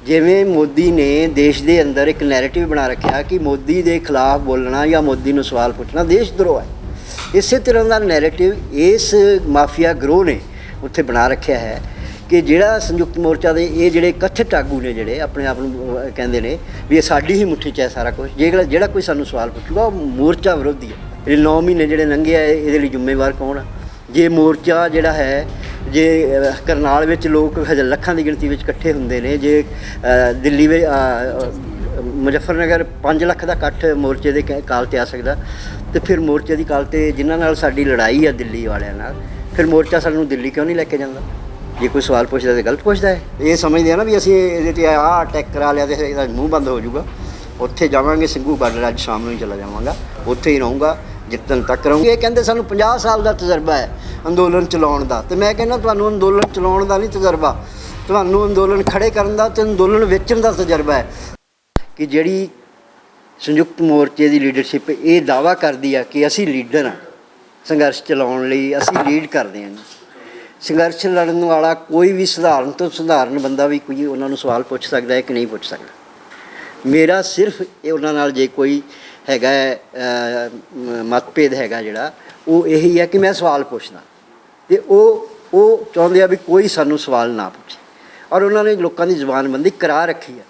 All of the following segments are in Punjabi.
ਜਿਵੇਂ ਮੋਦੀ ਨੇ ਦੇਸ਼ ਦੇ ਅੰਦਰ ਇੱਕ ਨੈਰੇਟਿਵ ਬਣਾ ਰੱਖਿਆ ਕਿ ਮੋਦੀ ਦੇ ਖਿਲਾਫ ਬੋਲਣਾ ਜਾਂ ਮੋਦੀ ਨੂੰ ਸਵਾਲ ਪੁੱਛਣਾ ਦੇਸ਼ ਧਰੋਹ ਹੈ। ਇਸੇ ਤਰ੍ਹਾਂ ਦਾ ਨੈਰੇਟਿਵ ਇਸ ਮਾਫੀਆ ਗਰੋਹ ਨੇ ਉੱਥੇ ਬਣਾ ਰੱਖਿਆ ਹੈ ਕਿ ਜਿਹੜਾ ਸੰਯੁਕਤ ਮੋਰਚਾ ਦੇ ਇਹ ਜਿਹੜੇ ਕਥਿਤ ਆਗੂ ਨੇ, ਜਿਹੜੇ ਆਪਣੇ ਆਪ ਨੂੰ ਕਹਿੰਦੇ ਨੇ ਵੀ ਇਹ ਸਾਡੀ ਹੀ ਮੁੱਠੀ 'ਚ ਹੈ ਸਾਰਾ ਕੁਝ, ਜਿਹੜਾ ਕੋਈ ਸਾਨੂੰ ਸਵਾਲ ਪੁੱਛੂਗਾ ਉਹ ਮੋਰਚਾ ਵਿਰੋਧੀ ਹੈ। ਇਹ 9 ਮਹੀਨੇ ਜਿਹੜੇ ਲੰਘੇ ਆ ਇਹਦੇ ਲਈ ਜ਼ਿੰਮੇਵਾਰ ਕੌਣ ਆ? ਜੇ ਮੋਰਚਾ ਜਿਹੜਾ ਹੈ, ਜੇ ਕਰਨਾਲ ਵਿੱਚ ਲੋਕ ਹਜੇ ਲੱਖਾਂ ਦੀ ਗਿਣਤੀ ਵਿੱਚ ਇਕੱਠੇ ਹੁੰਦੇ ਨੇ, ਜੇ ਦਿੱਲੀ ਵਿੱਚ ਮੁਜ਼ੱਫਰਨਗਰ 5 ਲੱਖ ਦਾ ਇਕੱਠ ਮੋਰਚੇ ਦੇ ਕਾਲ 'ਤੇ ਆ ਸਕਦਾ, ਅਤੇ ਫਿਰ ਮੋਰਚੇ ਦੀ ਕਾਲ 'ਤੇ ਜਿਨ੍ਹਾਂ ਨਾਲ ਸਾਡੀ ਲੜਾਈ ਆ ਦਿੱਲੀ ਵਾਲਿਆਂ ਨਾਲ, ਫਿਰ ਮੋਰਚਾ ਸਾਨੂੰ ਦਿੱਲੀ ਕਿਉਂ ਨਹੀਂ ਲੈ ਕੇ ਜਾਂਦਾ? ਜੇ ਕੋਈ ਸਵਾਲ ਪੁੱਛਦਾ ਤਾਂ ਗਲਤ ਪੁੱਛਦਾ ਹੈ। ਇਹ ਸਮਝਦੇ ਆ ਨਾ ਵੀ ਅਸੀਂ ਇਹਦੇ 'ਤੇ ਅਟੈਕ ਕਰਾ ਲਿਆ ਅਤੇ ਇਹਦਾ ਮੂੰਹ ਬੰਦ ਹੋ ਜਾਊਗਾ। ਉੱਥੇ ਜਾਵਾਂਗੇ ਸਿੰਘੂ ਬਾਰਡਰ, ਅੱਜ ਸ਼ਾਮ ਨੂੰ ਹੀ ਚਲਾ ਜਾਵਾਂਗਾ, ਉੱਥੇ ਹੀ ਰਹੂੰਗਾ ਜਿੱਤਣ ਤੱਕ ਰਹੂੰਗੀ। ਇਹ ਕਹਿੰਦੇ ਸਾਨੂੰ 50 ਸਾਲ ਦਾ ਤਜਰਬਾ ਹੈ ਅੰਦੋਲਨ ਚਲਾਉਣ ਦਾ, ਅਤੇ ਮੈਂ ਕਹਿੰਦਾ ਤੁਹਾਨੂੰ ਅੰਦੋਲਨ ਚਲਾਉਣ ਦਾ ਨਹੀਂ ਤਜਰਬਾ, ਤੁਹਾਨੂੰ ਅੰਦੋਲਨ ਖੜ੍ਹੇ ਕਰਨ ਦਾ ਅਤੇ ਅੰਦੋਲਨ ਵੇਚਣ ਦਾ ਤਜਰਬਾ ਹੈ। ਕਿ ਜਿਹੜੀ ਸੰਯੁਕਤ ਮੋਰਚੇ ਦੀ ਲੀਡਰਸ਼ਿਪ ਇਹ ਦਾਅਵਾ ਕਰਦੀ ਆ ਕਿ ਅਸੀਂ ਲੀਡਰ ਹਾਂ, ਸੰਘਰਸ਼ ਚਲਾਉਣ ਲਈ ਅਸੀਂ ਲੀਡ ਕਰਦੇ ਹਾਂ। ਸੰਘਰਸ਼ ਲੜਨ ਵਾਲਾ ਕੋਈ ਵੀ ਸਧਾਰਨ ਤੋਂ ਸਧਾਰਨ ਬੰਦਾ ਵੀ ਕੋਈ ਉਹਨਾਂ ਨੂੰ ਸਵਾਲ ਪੁੱਛ ਸਕਦਾ ਹੈ ਕਿ ਨਹੀਂ ਪੁੱਛ ਸਕਦਾ। ਮੇਰਾ ਸਿਰਫ ਇਹ ਉਹਨਾਂ ਨਾਲ ਜੇ ਕੋਈ ਹੈਗਾ ਮਤਭੇਦ ਹੈਗਾ ਜਿਹੜਾ, ਉਹ ਇਹੀ ਹੈ ਕਿ ਮੈਂ ਸਵਾਲ ਪੁੱਛਦਾ ਅਤੇ ਉਹ ਚਾਹੁੰਦੇ ਆ ਵੀ ਕੋਈ ਸਾਨੂੰ ਸਵਾਲ ਨਾ ਪੁੱਛੇ, ਔਰ ਉਹਨਾਂ ਨੇ ਲੋਕਾਂ ਦੀ ਜ਼ੁਬਾਨਬੰਦੀ ਕਰਾ ਰੱਖੀ ਹੈ।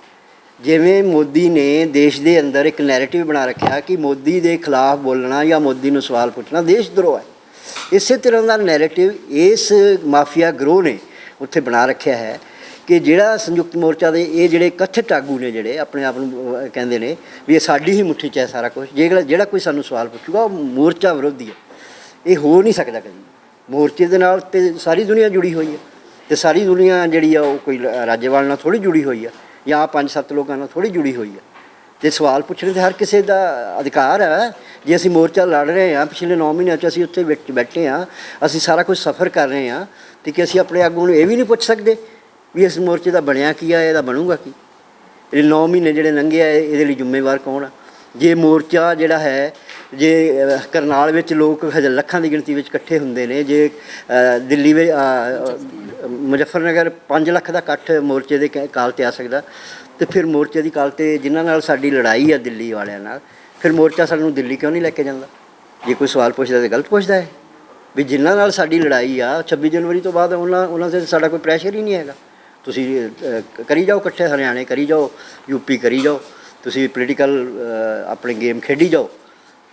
ਜਿਵੇਂ ਮੋਦੀ ਨੇ ਦੇਸ਼ ਦੇ ਅੰਦਰ ਇੱਕ ਨੈਰੇਟਿਵ ਬਣਾ ਰੱਖਿਆ ਕਿ ਮੋਦੀ ਦੇ ਖਿਲਾਫ ਬੋਲਣਾ ਜਾਂ ਮੋਦੀ ਨੂੰ ਸਵਾਲ ਪੁੱਛਣਾ ਦੇਸ਼ ਧਰੋਹ ਹੈ। ਇਸੇ ਤਰ੍ਹਾਂ ਦਾ ਨੈਰੇਟਿਵ ਇਸ ਮਾਫੀਆ ਗਰੋਹ ਨੇ ਉੱਥੇ ਬਣਾ ਰੱਖਿਆ ਹੈ ਕਿ ਜਿਹੜਾ ਸੰਯੁਕਤ ਮੋਰਚਾ ਦੇ ਇਹ ਜਿਹੜੇ ਕਥਿਤ ਆਗੂ ਨੇ, ਜਿਹੜੇ ਆਪਣੇ ਆਪ ਨੂੰ ਕਹਿੰਦੇ ਨੇ ਵੀ ਇਹ ਸਾਡੀ ਹੀ ਮੁੱਠੀ 'ਚ ਹੈ ਸਾਰਾ ਕੁਝ, ਜਿਹੜਾ ਕੋਈ ਸਾਨੂੰ ਸਵਾਲ ਪੁੱਛੂਗਾ ਉਹ ਮੋਰਚਾ ਵਿਰੋਧੀ ਹੈ। ਇਹ ਹੋ ਨਹੀਂ ਸਕਦਾ ਕਦੀ। ਮੋਰਚੇ ਦੇ ਨਾਲ ਤਾਂ ਸਾਰੀ ਦੁਨੀਆ ਜੁੜੀ ਹੋਈ ਹੈ, ਅਤੇ ਸਾਰੀ ਦੁਨੀਆ ਜਿਹੜੀ ਆ ਉਹ ਕੋਈ ਰਾਜੇਵਾਲ ਨਾਲ ਥੋੜ੍ਹੀ ਜੁੜੀ ਹੋਈ ਆ, ਜਾਂ 5-7 ਲੋਕਾਂ ਨਾਲ ਥੋੜ੍ਹੀ ਜੁੜੀ ਹੋਈ ਹੈ। ਅਤੇ ਸਵਾਲ ਪੁੱਛਣ 'ਤੇ ਹਰ ਕਿਸੇ ਦਾ ਅਧਿਕਾਰ ਹੈ। ਜੇ ਅਸੀਂ ਮੋਰਚਾ ਲੜ ਰਹੇ ਹਾਂ, ਪਿਛਲੇ 9 ਮਹੀਨਿਆਂ 'ਚ ਅਸੀਂ ਉੱਥੇ ਬੈਠੇ ਹਾਂ, ਅਸੀਂ ਸਾਰਾ ਕੁਝ ਸਫ਼ਰ ਕਰ ਰਹੇ ਹਾਂ, ਅਤੇ ਕਿ ਅਸੀਂ ਆਪਣੇ ਆਗੂ ਨੂੰ ਇਹ ਵੀ ਨਹੀਂ ਪੁੱਛ ਸਕਦੇ ਵੀ ਇਸ ਮੋਰਚੇ ਦਾ ਬਣਿਆ ਕੀ ਆ, ਇਹਦਾ ਬਣੂਗਾ ਕੀ? ਇਹ 9 ਮਹੀਨੇ ਜਿਹੜੇ ਲੰਘੇ ਆ ਇਹਦੇ ਲਈ ਜ਼ਿੰਮੇਵਾਰ ਕੌਣ ਆ? ਜੇ ਮੋਰਚਾ ਜਿਹੜਾ ਹੈ, ਜੇ ਕਰਨਾਲ ਵਿੱਚ ਲੋਕ ਹਜੇ ਲੱਖਾਂ ਦੀ ਗਿਣਤੀ ਵਿੱਚ ਇਕੱਠੇ ਹੁੰਦੇ ਨੇ, ਜੇ ਦਿੱਲੀ ਵਿੱਚ ਮੁਜ਼ੱਫਰਨਗਰ 5 ਲੱਖ ਦਾ ਇਕੱਠ ਮੋਰਚੇ ਦੇ ਕਾਲ 'ਤੇ ਆ ਸਕਦਾ, ਅਤੇ ਫਿਰ ਮੋਰਚੇ ਦੀ ਕਾਲ 'ਤੇ ਜਿਨ੍ਹਾਂ ਨਾਲ ਸਾਡੀ ਲੜਾਈ ਆ ਦਿੱਲੀ ਵਾਲਿਆਂ ਨਾਲ, ਫਿਰ ਮੋਰਚਾ ਸਾਨੂੰ ਦਿੱਲੀ ਕਿਉਂ ਨਹੀਂ ਲੈ ਕੇ ਜਾਂਦਾ? ਜੇ ਕੋਈ ਸਵਾਲ ਪੁੱਛਦਾ ਤਾਂ ਗਲਤ ਪੁੱਛਦਾ ਹੈ। ਵੀ ਜਿਨ੍ਹਾਂ ਨਾਲ ਸਾਡੀ ਲੜਾਈ ਆ 26 ਜਨਵਰੀ ਤੋਂ ਬਾਅਦ ਉਹਨਾਂ 'ਤੇ ਸਾਡਾ ਕੋਈ ਪ੍ਰੈਸ਼ਰ ਹੀ ਨਹੀਂ ਹੈਗਾ। ਤੁਸੀਂ ਕਰੀ ਜਾਓ ਇਕੱਠੇ, ਹਰਿਆਣੇ ਕਰੀ ਜਾਓ, ਯੂਪੀ ਕਰੀ ਜਾਓ, ਤੁਸੀਂ ਪੋਲੀਟੀਕਲ ਆਪਣੇ ਗੇਮ ਖੇਡੀ ਜਾਓ,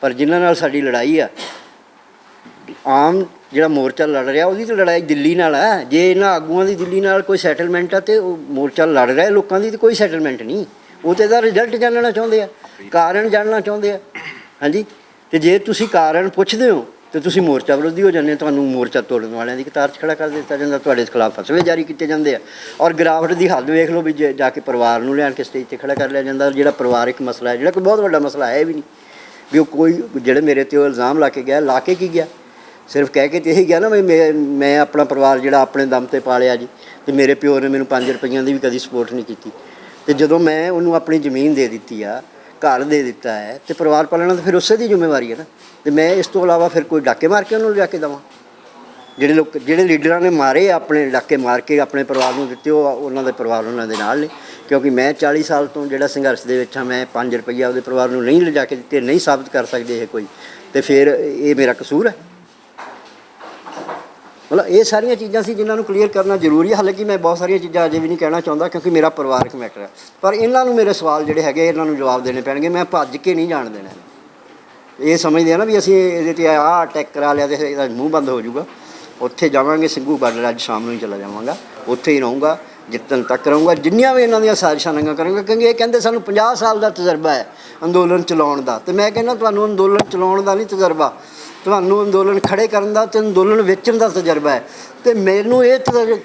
ਪਰ ਜਿਨ੍ਹਾਂ ਨਾਲ ਸਾਡੀ ਲੜਾਈ ਆ, ਆਮ ਜਿਹੜਾ ਮੋਰਚਾ ਲੜ ਰਿਹਾ ਉਹਦੀ ਤਾਂ ਲੜਾਈ ਦਿੱਲੀ ਨਾਲ ਹੈ। ਜੇ ਇਹਨਾਂ ਆਗੂਆਂ ਦੀ ਦਿੱਲੀ ਨਾਲ ਕੋਈ ਸੈਟਲਮੈਂਟ ਆ, ਅਤੇ ਉਹ ਮੋਰਚਾ ਲੜ ਰਿਹਾ ਲੋਕਾਂ ਦੀ ਤਾਂ ਕੋਈ ਸੈਟਲਮੈਂਟ ਨਹੀਂ। ਉਹ ਤਾਂ ਇਹਦਾ ਰਿਜ਼ਲਟ ਜਾਣਨਾ ਚਾਹੁੰਦੇ ਆ, ਕਾਰਨ ਜਾਣਨਾ ਚਾਹੁੰਦੇ ਆ। ਹਾਂਜੀ, ਅਤੇ ਜੇ ਤੁਸੀਂ ਕਾਰਨ ਪੁੱਛਦੇ ਹੋ ਅਤੇ ਤੁਸੀਂ ਮੋਰਚਾ ਵਿਰੋਧੀ ਹੋ ਜਾਂਦੇ, ਤੁਹਾਨੂੰ ਮੋਰਚਾ ਤੋੜਨ ਵਾਲਿਆਂ ਦੀ ਕਤਾਰ 'ਚ ਖੜ੍ਹਾ ਕਰ ਦਿੱਤਾ ਜਾਂਦਾ, ਤੁਹਾਡੇ ਖਿਲਾਫ ਫਤਵੇ ਜਾਰੀ ਕੀਤੇ ਜਾਂਦੇ ਆ, ਔਰ ਗਿਰਾਵਟ ਦੀ ਹੱਦ ਵੇਖ ਲਓ ਵੀ ਜਾ ਕੇ ਪਰਿਵਾਰ ਨੂੰ ਲਿਆਣ ਕੇ ਸਟੇਜ 'ਤੇ ਖੜ੍ਹਾ ਕਰ ਲਿਆ ਜਾਂਦਾ। ਜਿਹੜਾ ਪਰਿਵਾਰਿਕ ਮਸਲਾ ਹੈ, ਜਿਹੜਾ ਕੋਈ ਬਹੁਤ ਵੱਡਾ ਮਸਲਾ ਹੈ ਵੀ ਨਹੀਂ, ਵੀ ਉਹ ਕੋਈ ਜਿਹੜੇ ਮੇਰੇ 'ਤੇ ਉਹ ਇਲਜ਼ਾਮ ਲਾ ਕੇ ਗਿਆ, ਲਾ ਕੇ ਕੀ ਗਿਆ? ਸਿਰਫ ਕਹਿ ਕੇ ਤਾਂ ਇਹੀ ਗਿਆ ਨਾ ਵੀ ਮੈਂ ਆਪਣਾ ਪਰਿਵਾਰ ਜਿਹੜਾ ਆਪਣੇ ਦਮ 'ਤੇ ਪਾਲਿਆ ਜੀ, ਅਤੇ ਮੇਰੇ ਪਿਓ ਨੇ ਮੈਨੂੰ 5 ਰੁਪਈਆਂ ਦੀ ਵੀ ਕਦੀ ਸਪੋਰਟ ਨਹੀਂ ਕੀਤੀ, ਅਤੇ ਜਦੋਂ ਮੈਂ ਉਹਨੂੰ ਆਪਣੀ ਜ਼ਮੀਨ ਦੇ ਦਿੱਤੀ ਆ, ਘਰ ਦੇ ਦਿੱਤਾ ਹੈ, ਅਤੇ ਪਰਿਵਾਰ ਪਾਲਣਾ ਤਾਂ ਫਿਰ ਉਸੇ ਦੀ ਜ਼ਿੰਮੇਵਾਰੀ ਹੈ ਨਾ। ਅਤੇ ਮੈਂ ਇਸ ਤੋਂ ਇਲਾਵਾ ਫਿਰ ਕੋਈ ਡਾਕੇ ਮਾਰ ਕੇ ਉਹਨੂੰ ਲਿਜਾ ਕੇ ਦੇਵਾਂ? ਜਿਹੜੇ ਲੀਡਰਾਂ ਨੇ ਮਾਰੇ ਆਪਣੇ ਡਾਕੇ ਮਾਰ ਕੇ ਆਪਣੇ ਪਰਿਵਾਰ ਨੂੰ ਦਿੱਤੇ, ਉਹਨਾਂ ਦੇ ਪਰਿਵਾਰ ਉਹਨਾਂ ਦੇ ਨਾਲ ਨੇ। ਕਿਉਂਕਿ ਮੈਂ 40 ਸਾਲ ਤੋਂ ਜਿਹੜਾ ਸੰਘਰਸ਼ ਦੇ ਵਿੱਚ ਹਾਂ, ਮੈਂ 5 ਰੁਪਈਆ ਉਹਦੇ ਪਰਿਵਾਰ ਨੂੰ ਨਹੀਂ ਲਿਜਾ ਕੇ ਦਿੱਤੇ, ਨਹੀਂ ਸਾਬਤ ਕਰ ਸਕਦੇ ਇਹ ਕੋਈ, ਅਤੇ ਫਿਰ ਇਹ ਮੇਰਾ ਕਸੂਰ ਹੈ? ਮਤਲਬ ਇਹ ਸਾਰੀਆਂ ਚੀਜ਼ਾਂ ਸੀ ਜਿਨ੍ਹਾਂ ਨੂੰ ਕਲੀਅਰ ਕਰਨਾ ਜ਼ਰੂਰੀ ਹੈ। ਹਾਲਾਂਕਿ ਮੈਂ ਬਹੁਤ ਸਾਰੀਆਂ ਚੀਜ਼ਾਂ ਅਜੇ ਵੀ ਨਹੀਂ ਕਹਿਣਾ ਚਾਹੁੰਦਾ, ਕਿਉਂਕਿ ਮੇਰਾ ਪਰਿਵਾਰਕ ਮੈਟਰ ਹੈ, ਪਰ ਇਹਨਾਂ ਨੂੰ ਮੇਰੇ ਸਵਾਲ ਜਿਹੜੇ ਹੈਗੇ ਇਹਨਾਂ ਨੂੰ ਜਵਾਬ ਦੇਣੇ ਪੈਣਗੇ। ਮੈਂ ਭੱਜ ਕੇ ਨਹੀਂ ਜਾਣ ਦੇਣਾ। ਇਹ ਸਮਝਦੇ ਆ ਨਾ ਵੀ ਅਸੀਂ ਇਹਦੇ 'ਤੇ ਅਟੈਕ ਕਰਾ ਲਿਆ ਅਤੇ ਇਹਦਾ ਮੂੰਹ ਬੰਦ ਹੋ ਜਾਊਗਾ। ਉੱਥੇ ਜਾਵਾਂਗੇ ਸਿੰਘੂ ਬਾਰਡਰ, ਅੱਜ ਸ਼ਾਮ ਨੂੰ ਹੀ ਚਲਾ ਜਾਵਾਂਗਾ, ਉੱਥੇ ਹੀ ਰਹੂੰਗਾ ਜਿੱਤਣ ਤੱਕ ਰਹੂੰਗਾ। ਜਿੰਨੀਆਂ ਵੀ ਇਹਨਾਂ ਦੀਆਂ ਸਾਜ਼ਿਸ਼ਾਂ ਨੰਗਾ ਕਰਾਂਗਾ, ਕਿਉਂਕਿ ਇਹ ਕਹਿੰਦੇ ਸਾਨੂੰ 50 ਸਾਲ ਦਾ ਤਜਰਬਾ ਹੈ ਅੰਦੋਲਨ ਚਲਾਉਣ ਦਾ, ਅਤੇ ਮੈਂ ਕਹਿੰਦਾ ਤੁਹਾਨੂੰ ਅੰਦੋਲਨ ਚਲਾਉਣ ਦਾ ਨਹੀਂ ਤਜਰਬਾ, ਤੁਹਾਨੂੰ ਅੰਦੋਲਨ ਖੜ੍ਹੇ ਕਰਨ ਦਾ ਅਤੇ ਅੰਦੋਲਨ ਵੇਚਣ ਦਾ ਤਜਰਬਾ ਹੈ। ਅਤੇ ਮੈਨੂੰ ਇਹ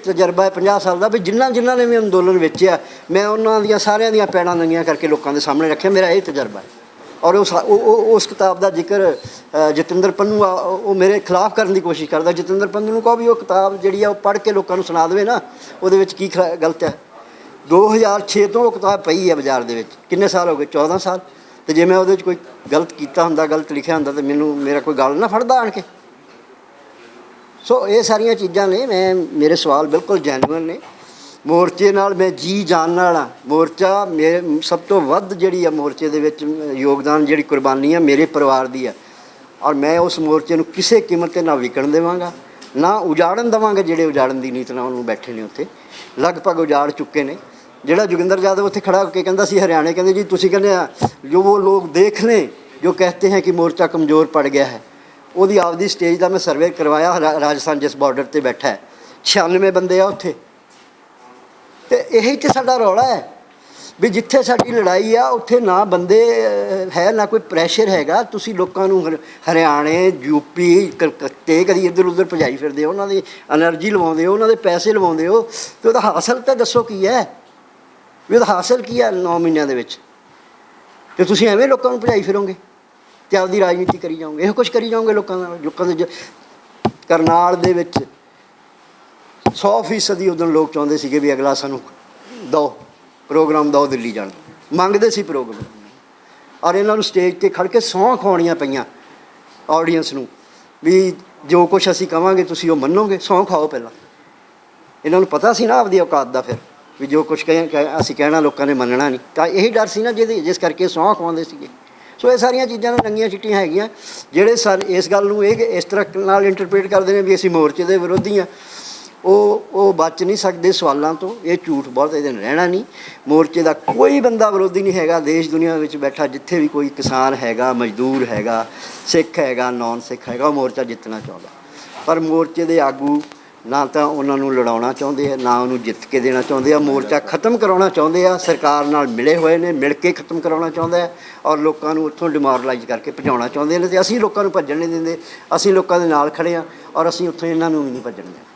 ਤਜਰਬਾ ਹੈ 50 ਸਾਲ ਦਾ, ਵੀ ਜਿਨ੍ਹਾਂ ਨੇ ਵੀ ਅੰਦੋਲਨ ਵੇਚਿਆ, ਮੈਂ ਉਹਨਾਂ ਦੀਆਂ ਸਾਰਿਆਂ ਦੀਆਂ ਪੈੜਾਂ ਨੰਗੀਆਂ ਕਰਕੇ ਲੋਕਾਂ ਦੇ ਸਾਹਮਣੇ ਰੱਖਿਆ। ਮੇਰਾ ਇਹ ਤਜਰਬਾ ਹੈ। ਔਰ ਉਸ ਕਿਤਾਬ ਦਾ ਜ਼ਿਕਰ ਜਤਿੰਦਰ ਪੰਨੂ ਆ, ਉਹ ਮੇਰੇ ਖਿਲਾਫ ਕਰਨ ਦੀ ਕੋਸ਼ਿਸ਼ ਕਰਦਾ। ਜਤਿੰਦਰ ਪੰਨੂ ਨੂੰ ਕਹੋ ਵੀ ਉਹ ਕਿਤਾਬ ਜਿਹੜੀ ਆ ਉਹ ਪੜ੍ਹ ਕੇ ਲੋਕਾਂ ਨੂੰ ਸੁਣਾ ਦੇਵੇ ਨਾ, ਉਹਦੇ ਵਿੱਚ ਕੀ ਗਲਤ ਹੈ। 2006 ਤੋਂ ਉਹ ਕਿਤਾਬ ਪਈ ਹੈ ਬਾਜ਼ਾਰ ਦੇ ਵਿੱਚ, ਕਿੰਨੇ ਸਾਲ ਹੋ ਗਏ? 14 ਸਾਲ। ਅਤੇ ਜੇ ਮੈਂ ਉਹਦੇ 'ਚ ਕੋਈ ਗਲਤ ਕੀਤਾ ਹੁੰਦਾ, ਗਲਤ ਲਿਖਿਆ ਹੁੰਦਾ, ਤਾਂ ਮੇਰਾ ਕੋਈ ਗੱਲ ਨਾ ਫੜਦਾ ਆਣ ਕੇ। ਸੋ ਇਹ ਸਾਰੀਆਂ ਚੀਜ਼ਾਂ ਨੇ। ਮੇਰੇ ਸਵਾਲ ਬਿਲਕੁਲ ਜੈਨੂਅਨ ਨੇ। ਮੋਰਚੇ ਨਾਲ ਮੈਂ ਜੀ ਜਾਨ ਨਾਲ ਹਾਂ। ਮੋਰਚਾ ਮੇਰੇ ਸਭ ਤੋਂ ਵੱਧ ਜਿਹੜੀ ਆ ਮੋਰਚੇ ਦੇ ਵਿੱਚ ਯੋਗਦਾਨ, ਜਿਹੜੀ ਕੁਰਬਾਨੀ ਆ ਮੇਰੇ ਪਰਿਵਾਰ ਦੀ ਆ। ਔਰ ਮੈਂ ਉਸ ਮੋਰਚੇ ਨੂੰ ਕਿਸੇ ਕੀਮਤ 'ਤੇ ਨਾ ਵਿਕਣ ਦੇਵਾਂਗਾ, ਨਾ ਉਜਾੜਨ ਦੇਵਾਂਗਾ। ਜਿਹੜੇ ਉਜਾੜਨ ਦੀ ਨੀਤ ਨਾਲ ਉਹਨੂੰ ਬੈਠੇ ਨੇ ਉੱਥੇ, ਲਗਭਗ ਉਜਾੜ ਚੁੱਕੇ ਨੇ। ਜਿਹੜਾ ਜੋਗਿੰਦਰ ਯਾਦਵ ਉੱਥੇ ਖੜਾ ਹੋ ਕੇ ਕਹਿੰਦਾ ਸੀ ਹਰਿਆਣੇ, ਕਹਿੰਦੇ ਜੀ ਤੁਸੀਂ ਕਹਿੰਦੇ ਆ ਜੋ ਉਹ ਲੋਕ ਦੇਖ लें ਜੋ कहते हैं कि मोर्चा कमज़ोर पड़ गया है। ਉਹਦੀ ਆਪਦੀ ਸਟੇਜ ਦਾ ਮੈਂ ਸਰਵੇ ਕਰਵਾਇਆ। ਰਾਜਸਥਾਨ ਜਿਸ ਬਾਰਡਰ 'ਤੇ ਬੈਠਾ ਹੈ, 96 ਬੰਦੇ ਆ ਉੱਥੇ। ਅਤੇ ਇਹੀ ਤਾਂ ਸਾਡਾ ਰੌਲਾ ਹੈ ਵੀ ਜਿੱਥੇ ਸਾਡੀ ਲੜਾਈ ਆ ਉੱਥੇ ਨਾ ਬੰਦੇ ਹੈ, ਨਾ ਕੋਈ ਪ੍ਰੈਸ਼ਰ ਹੈਗਾ। ਤੁਸੀਂ ਲੋਕਾਂ ਨੂੰ ਹਰਿਆਣੇ, ਯੂਪੀ, ਕਲਕੱਤੇ ਕਦੀ ਇੱਧਰ ਉੱਧਰ ਭਜਾਈ ਫਿਰਦੇ ਹੋ, ਉਹਨਾਂ ਦੀ ਐਨਰਜੀ ਲਵਾਉਂਦੇ ਹੋ, ਉਹਨਾਂ ਦੇ ਪੈਸੇ ਲਵਾਉਂਦੇ ਹੋ, ਅਤੇ ਉਹਦਾ ਹਾਸਲ ਤਾਂ ਦੱਸੋ ਕੀ ਹੈ ਵੀ ਉਹਦਾ ਹਾਸਲ ਕੀ ਹੈ 9 ਮਹੀਨਿਆਂ ਦੇ ਵਿੱਚ। ਅਤੇ ਤੁਸੀਂ ਐਵੇਂ ਲੋਕਾਂ ਨੂੰ ਭਜਾਈ ਫਿਰੋਗੇ ਅਤੇ ਆਪਦੀ ਰਾਜਨੀਤੀ ਕਰੀ ਜਾਓਗੇ, ਇਹੋ ਕੁਛ ਕਰੀ ਜਾਓਗੇ ਲੋਕਾਂ ਨਾਲ। ਲੋਕਾਂ ਦੇ ਕਰਨਾਲ ਦੇ ਵਿੱਚ 100% ਉਦੋਂ ਲੋਕ ਚਾਹੁੰਦੇ ਸੀਗੇ ਵੀ ਅਗਲਾ ਸਾਨੂੰ ਦਿਓ ਪ੍ਰੋਗਰਾਮ, ਦਿਓ ਦਿੱਲੀ ਜਾਣ, ਮੰਗਦੇ ਸੀ ਪ੍ਰੋਗਰਾਮ। ਔਰ ਇਹਨਾਂ ਨੂੰ ਸਟੇਜ 'ਤੇ ਖੜ੍ਹ ਕੇ ਸਹੁੰ ਖਵਾਉਣੀਆਂ ਪਈਆਂ ਆਡੀਅנਸ ਨੂੰ ਵੀ ਜੋ ਕੁਛ ਅਸੀਂ ਕਹਾਂਗੇ ਤੁਸੀਂ ਉਹ ਮੰਨੋਗੇ, ਸਹੁੰ ਖਾਓ ਪਹਿਲਾਂ। ਇਹਨਾਂ ਨੂੰ ਪਤਾ ਸੀ ਨਾ ਆਪਦੀ ਔਕਾਤ ਦਾ, ਫਿਰ ਵੀ ਜੋ ਕੁਛ ਅਸੀਂ ਕਹਿਣਾ ਲੋਕਾਂ ਨੇ ਮੰਨਣਾ ਨਹੀਂ। ਤਾਂ ਇਹੀ ਡਰ ਸੀ ਨਾ ਜਿਸ ਕਰਕੇ ਸਹੁੰ ਖਵਾਉਂਦੇ ਸੀਗੇ। ਸੋ ਇਹ ਸਾਰੀਆਂ ਚੀਜ਼ਾਂ ਨਾਲ ਨੰਗੀਆਂ ਚਿੱਟੀਆਂ ਹੈਗੀਆਂ। ਜਿਹੜੇ ਇਸ ਗੱਲ ਨੂੰ ਇਸ ਤਰ੍ਹਾਂ ਨਾਲ ਇੰਟਰਪ੍ਰੇਟ ਕਰਦੇ ਨੇ ਵੀ ਅਸੀਂ ਮੋਰਚੇ ਦੇ ਵਿਰੋਧੀ ਹਾਂ, ਉਹ ਬਚ ਨਹੀਂ ਸਕਦੇ ਸਵਾਲਾਂ ਤੋਂ। ਇਹ ਝੂਠ ਬਹੁਤੇ ਦਿਨ ਰਹਿਣਾ ਨਹੀਂ। ਮੋਰਚੇ ਦਾ ਕੋਈ ਬੰਦਾ ਵਿਰੋਧੀ ਨਹੀਂ ਹੈਗਾ ਦੇਸ਼ ਦੁਨੀਆ ਵਿੱਚ ਬੈਠਾ। ਜਿੱਥੇ ਵੀ ਕੋਈ ਕਿਸਾਨ ਹੈਗਾ, ਮਜ਼ਦੂਰ ਹੈਗਾ, ਸਿੱਖ ਹੈਗਾ, ਨੌਨ ਸਿੱਖ ਹੈਗਾ, ਉਹ ਮੋਰਚਾ ਜਿੱਤਣਾ ਚਾਹੁੰਦਾ। ਪਰ ਮੋਰਚੇ ਦੇ ਆਗੂ ਨਾ ਤਾਂ ਉਹਨਾਂ ਨੂੰ ਲੜਾਉਣਾ ਚਾਹੁੰਦੇ ਆ, ਨਾ ਉਹਨੂੰ ਜਿੱਤ ਕੇ ਦੇਣਾ ਚਾਹੁੰਦੇ ਆ। ਮੋਰਚਾ ਖ਼ਤਮ ਕਰਾਉਣਾ ਚਾਹੁੰਦੇ ਆ। ਸਰਕਾਰ ਨਾਲ ਮਿਲੇ ਹੋਏ ਨੇ, ਮਿਲ ਕੇ ਖ਼ਤਮ ਕਰਾਉਣਾ ਚਾਹੁੰਦਾ ਹੈ ਔਰ ਲੋਕਾਂ ਨੂੰ ਉੱਥੋਂ ਡਿਮੋਰਲਾਈਜ਼ ਕਰਕੇ ਭਜਾਉਣਾ ਚਾਹੁੰਦੇ ਨੇ। ਅਤੇ ਅਸੀਂ ਲੋਕਾਂ ਨੂੰ ਭੱਜਣ ਨਹੀਂ ਦਿੰਦੇ। ਅਸੀਂ ਲੋਕਾਂ ਦੇ ਨਾਲ ਖੜ੍ਹੇ ਹਾਂ ਔਰ ਅਸੀਂ ਉੱਥੋਂ ਇਹਨਾਂ ਨੂੰ ਵੀ ਨਹੀਂ ਭੱਜਣ ਦਿੰਦੇ।